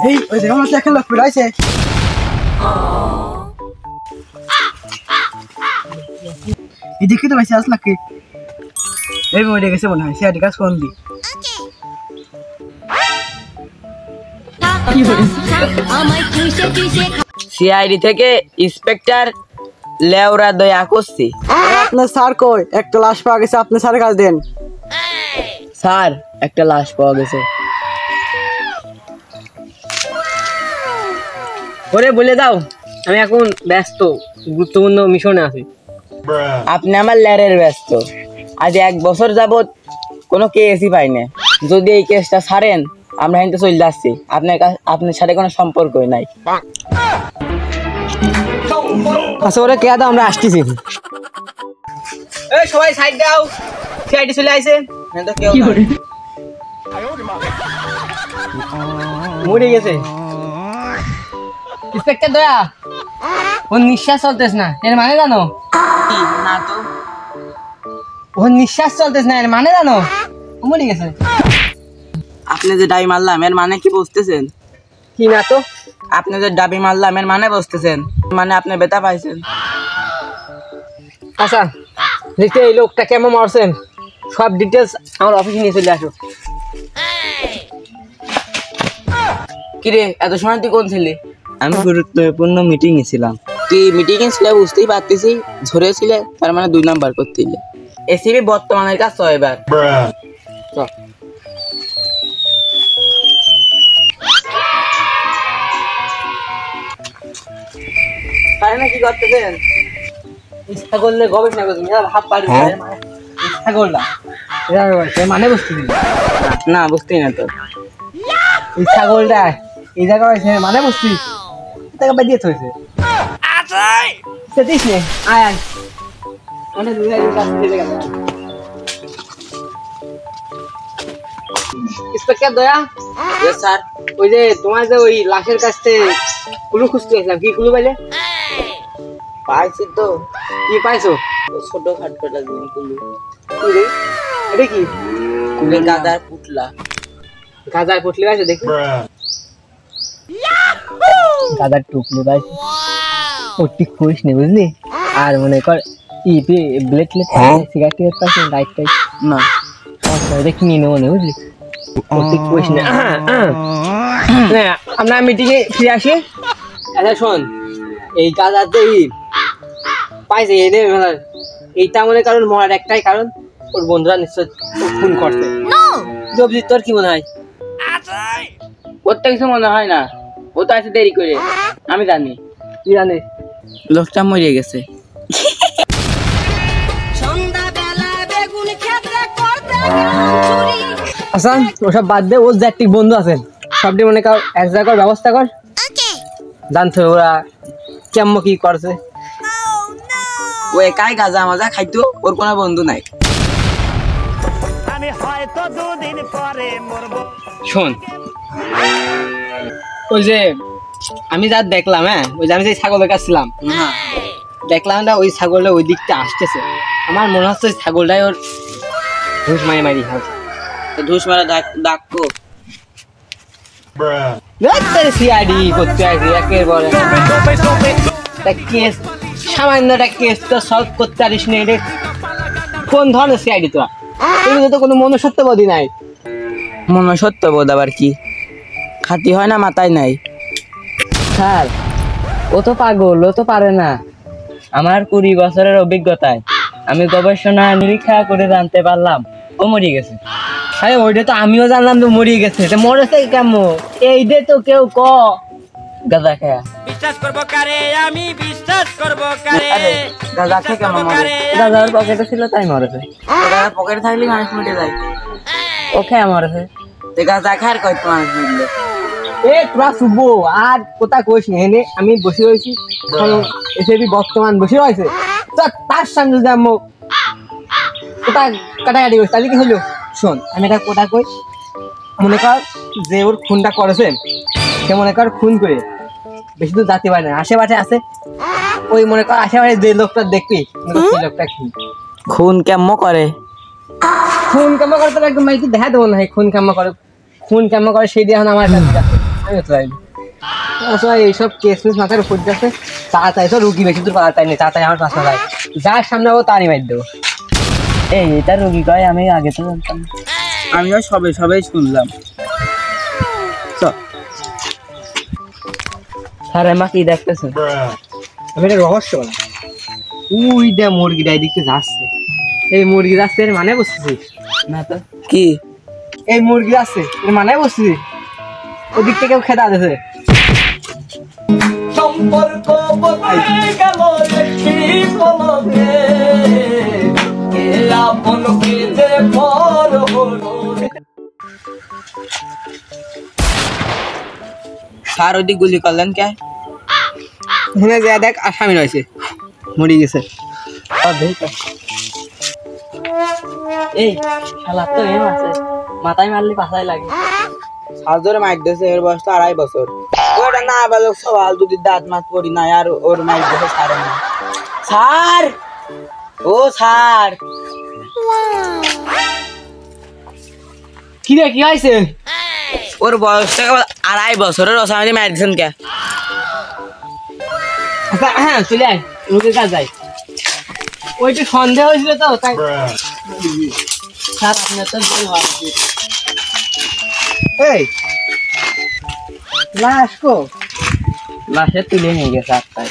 এই ওই যে আমার একটা লোক পড়াইছে এদিকে তো ভাই আসলা কি এই মরে গেছে মনে হয় সিআইডি কাজ কোন দি সিআইডি থেকে ইন্সপেক্টর লেওরা দয়া করছি। আপনার স্যার কই একটা লাশ পাওয়া গেছে আপনি স্যারের কাছে দেন। স্যার একটা লাশ পাওয়া গেছে। ওরে বলে দাও আমি এখন ব্যস্ত গুরুত্বপূর্ণ মিশনে আছি। আপনি আমার ল্যারের ব্যস্ত। আজ 1 বছর যাবত কোনো কেসই পাই না। যদি এই কেসটা ছাড়েন আমরা কিন্তু চলে যাচ্ছি। আপনার সাথে কোনো সম্পর্কই নাই। আচ্ছা ওরে কে দাও আমরা আসতেছি। এই সবাই সাইড দাও সিআইডি চলে আইছে। কি করে মরে গেছে ইন্সপেক্টর দয়া ওর নিঃশ্বাস চলতেছ না এর মানে জানো? না তো ওর নিঃশ্বাস চলতেছ না এর মানে জানো? মরে গেছে। আপনি যে ডাবি মারলাম এর মানে কি বুঝতেছেন? কি না তো আপনি যে ডাবি মারলাম এর মানে বুঝতেছেন? মানে আপনি ব্যথা পাইছেন। আচ্ছা দেখতে এই লোকটা কেমন মারছেন সব ডিটেলস আমার অফিসে নিয়ে চলে আসো। কিরে এত সময় তুই কোন ছিলি? আমি গুরুত্বপূর্ণ মিটিং এ ছিলাম। তুই মিটিং এ ছিলে বুঝতেই পারতেছি। ঝরেছিলে তার মানে 2 নাম্বার করতেইলে। এসিবি বর্তমানের কাজ তো এবার কি করতেছেন? ইচ্ছা করলে গবেষণা করছি ভাব পারি ইচ্ছা করলাম মানে বুঝতেছি না বুঝতেই না তো। ইচ্ছা করলে এই জায়গা হয়েছে মানে বুঝছি টাকা বাদ দিয়ে থইছে সেটিস নে আয় আয় অনেক দূরে কাজ দিয়ে গেল। ইন্সপেক্টর দয়া স্যার ওই যে তোমার যে ওই লাশের কাছে কুলু খুঁজতে গেছিলাম কি কুলু পাইলে? পাইছি তো। কি পাইছো? ছোট খাটপেটা দিন কুলু। এটা কি? কুলে গাদার পুটলা। গাদার পুটলি আছে দেখি। গাদার টুকলি পাইছি। ওটি খুশ নে বুঝলি? আর মনে কর ই ব্লেটলেট সিগারেট টিগারেট পাইছি লাইট টাইট না এটা কিনে নেবো না বুঝলি? ওটি খুশ নে আমরা মিটিং এ ফিরে আসি। আচ্ছা শোন এই গাদাতে পাইছে এনে এইটা মনে কারণ মরার একটাই কারণ ওর বন্ধুরা নিশ্চয় খুন করছে। জবজি তোর কি মনে হয়? ওরটা কিছু মনে হয় না। ও তো আছে দেরি করে। আমি জানি। কি জানিস? লোকটা মরে গেছে। আচ্ছা ওসব বাদ দে। ওর যে একটি বন্ধু আছেন সবটি মনে কর এক জায়গার ব্যবস্থা কর। জানছো ওরা কেমন কি করছে? ও একাই গাঁজা মাজা খাইতো। ওর কোনো বন্ধু নাই। শোন ওই যে আমি যা দেখলাম ওই যে আমি যে ছাগলের কাছে ছিলাম দেখলাম না ওই ছাগলটা ওই দিকটা আসতেছে। আমার মনে হচ্ছে ছাগলটাই ওর ঘুষ মারি মারি খাচ্ছে। ধুস মারা ডাকো সিআইডি করতে আসি একের পর কেস সামান্য একটা কেস তো সলভ করতে পারিস না। এটা কোন ধরনের সিআইডি তোরা? এগুলো তো কোনো মনুষ্যত্ববোধই নাই। মনুষ্যত্ববোধ আবার কি? খাতি হয় না মাথায় নাই। স্যার ও তো পাগল, ও তো পারে না। আমার 20 বছরের অভিজ্ঞতায় আমি গবেষণা নিরীক্ষা করে জানতে পারলাম ও মরে গেছে। আরে ওইটা তো আমিও জানলাম তো মরে গেছে। মরেছে কেমন এই দে তো কেউ ক গাঁজা খায়া। বিশ্বাস করবো কারে আমি বিশ্বাস করবো কারে? গাঁজা খেয়ে কেমন মরে? দাদার পকেটে ছিল তাই মরেছে। পকেটে থাকলে মানুষ মরে যায়। ও খেয়ে মরেছে। গাঁজা খায় আর কয়েকটা মানুষ মরলো। এ তোরা শুভ আর কোথা কইস না এনে আমি বসে রয়েছি এসবি বর্তমান বসে রয়েছে তার সামনে যদি আমি কোথা কাটাকাটি করিস তাহলে কি হলো? শোন আমি এটা কোথা কই মনে কর যে ওর খুনটা করেছে সে মনে কর খুন করে বেশি দূর যেতে পারে না আশেপাশে আছে ওই মনে কর আশেপাশে যে লোকটা দেখবি সেই লোকটা খুন কেমন করে? খুন কেমন করে তোর একদম দেখা দেবো না খুন কেমন করে সেই দিয়ে এখন আমার কাছে আমি তো যাইনি আসলে এইসব কেস মেস মাথার উপর যাচ্ছে তাড়াতাড়ি তো রুগী বেশি দূর পাওয়া নেই তাড়াতাড়ি আমার পাশে যায় যার সামনে যাবো তারই মার দেবো এই এটা রোগী কয় আমি আগে তো জানতাম না। আমিও সবাই শুনলাম স্যার আমা কি দেখতেছে আমি এটা রহস্য বলা ওই দে মুরগিটা এদিকে যাচ্ছে এই মুরগি যাচ্ছে এর মানে বুঝতেছিস না তো কি এই মুরগি যাচ্ছে এর মানে বুঝতেছিস ওদিক থেকে খেতে আসছে সম্পর্ক বদলে গেল একটি পলকে কে আপন কে যে পর হলো স্যার ওদিক গুলি করলেন কে এখানে যা দেখ আসামি রয়েছে মরে গেছে এই শালা তো এম আছে মাথায় মারলে পাছায় লাগে সাজরে মাইর দিয়েছে এর বয়স তো 2.5 বছর ওটা না বালক সওয়াল যদি দাঁত মাত পড়ি না আর ওর মাইর দিয়েছে স্যার না স্যার ও স্যার কি রে কি হয়েছে ওর বয়সটা 2.5 বছরের অসামাজি মাইর দিয়েছেন কে আচ্ছা হ্যাঁ চলে আয় রোগীর কাছে যাই ওইটা সন্দেহ হয়েছিল তো তাই স্যার আপনার তো এই লাশ কো লাশে তুলে নিয়ে গেছে আত্মায়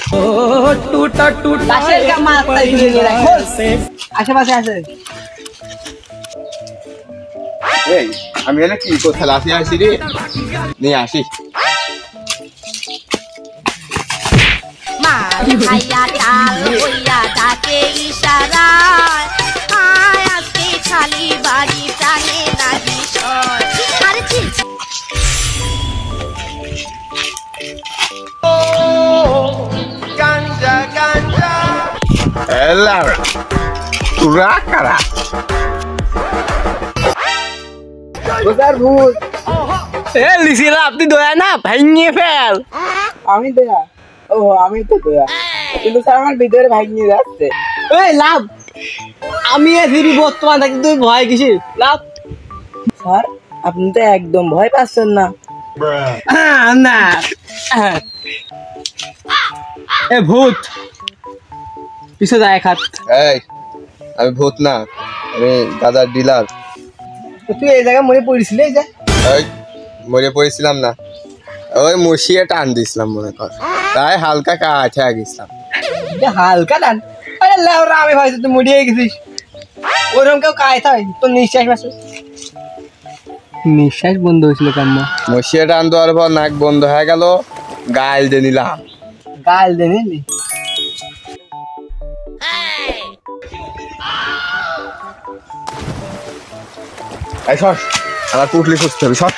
टूटा टूटा লাশের কামা আত্মায় তুলে নিয়ে রাখো আশেপাশে আছে এই আমি এনে কি কোথায় লাফিয়ে আসি রে নিয়ে আসি মারি ভাইয়া টাল হইয়া ডাকে ইশারায় আয় আজকে খালি বাড়ি প্রাণে লাগি সয় আরে ছি गांजा गांजा এলা তুরা কারা গোসার ভূত এ লিসিরা আপনি দয়া না ভাঙিয়ে ফেল আমি দয়া ও আমি তো দয়া কিন্তু স্যার আমার ভিতরে ভাঙিয়ে যাচ্ছে এই লাভ আমি এসিবি বর্তমান থাকি তুই ভয় কিসির লাভ স্যার আপনি তো একদম ভয় পাচ্ছেন না না এ ভূত পিছে যায় এক হাত এই আমি ভূত না আমি গাজার ডিলার তুই এই জায়গায় মরে পড়েছিলি এই যে ওই মরে পড়েছিলাম না ওই মশিয়ে টান দিছিলাম মনে কর তাই হালকা কাছে গেছিলাম হালকা ডান আরে লেওরা আমি ভাবছি তুই মরিয়ে গেছিস ওরকম কেউ কায় থাকে তোর নিঃশ্বাস মাসে নিঃশ্বাস বন্ধ হয়েছিল কেন মশিয়ে টান দেওয়ার পর নাক বন্ধ হয়ে গেল গাইল দিয়ে নিলাম গাল দে নিলি এই সর আমার পুটলি খুঁজতে হবে সর